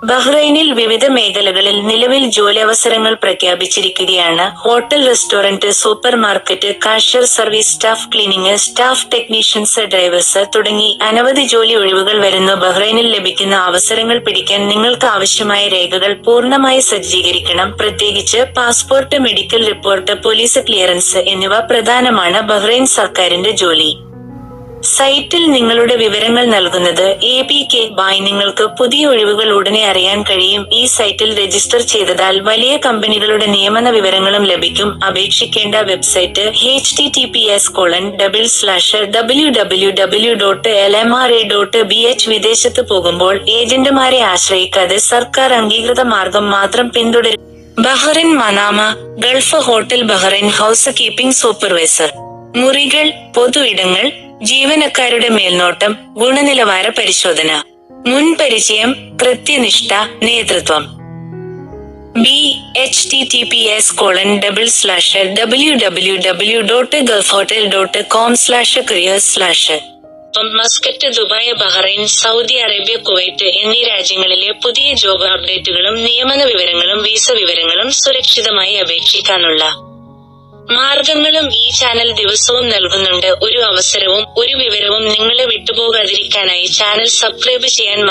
ബഹ്റൈനിൽ വിവിധ മേഖലകളിൽ നിലവിൽ ജോലിയവസരങ്ങൾ പ്രഖ്യാപിച്ചിരിക്കുകയാണ്. Hotel, restaurant, super market, cashier service staff, cleaning staff, technicians, drivers തുടങ്ങി അനവധി ജോലി ഒഴിവുകൾ വരുന്നു. ബഹ്റൈനിൽ ലഭിക്കുന്ന അവസരങ്ങൾ പിടിക്കാൻ നിങ്ങൾക്ക് ആവശ്യമായ രേഖകൾ പൂർണ്ണമായി സജ്ജീകരിക്കണം. പ്രത്യേകിച്ച് passport, medical report, police clearance എന്നിവ പ്രധാനമാണ്. ബഹ്റൈൻ സർക്കാരിന്റെ ജോലി സൈറ്റിൽ നിങ്ങളുടെ വിവരങ്ങൾ നൽകുന്നത് APK BY. നിങ്ങൾക്ക് പുതിയ ഒഴിവുകൾ ഉടനെ അറിയാൻ കഴിയും. ഈ സൈറ്റിൽ രജിസ്റ്റർ ചെയ്തതാൽ വലിയ കമ്പനികളുടെ നിയമന വിവരങ്ങളും ലഭിക്കും. അപേക്ഷിക്കേണ്ട വെബ്സൈറ്റ് https://www.lmra.bh. വിദേശത്ത് പോകുമ്പോൾ ഏജന്റുമാരെ ആശ്രയിക്കാതെ സർക്കാർ അംഗീകൃത മാർഗം മാത്രം പിന്തുടരും. Bahrain Manama Gulf hotel Bahrain house keeping supervisor. മുറികൾ, പൊതു ഇടങ്ങൾ, ജീവനക്കാരുടെ മേൽനോട്ടം, ഗുണനിലവാര പരിശോധന, മുൻപരിചയം, കൃത്യനിഷ്ഠ, നേതൃത്വം. https://www.gulfhotel.com/careers/ Muscat, Dubai, Bahrain, Saudi Arabia, Kuwait എന്നീ രാജ്യങ്ങളിലെ പുതിയ ജോബ് അപ്ഡേറ്റുകളും നിയമന വിവരങ്ങളും വീസ വിവരങ്ങളും സുരക്ഷിതമായി അപേക്ഷിക്കാനുള്ള മാർഗങ്ങളും ഈ ചാനൽ ദിവസവും നൽകുന്നുണ്ട്. ഒരു അവസരവും ഒരു വിവരവും നിങ്ങളെ വിട്ടുപോകാതിരിക്കാനായി ചാനൽ സബ്സ്ക്രൈബ് ചെയ്യാൻ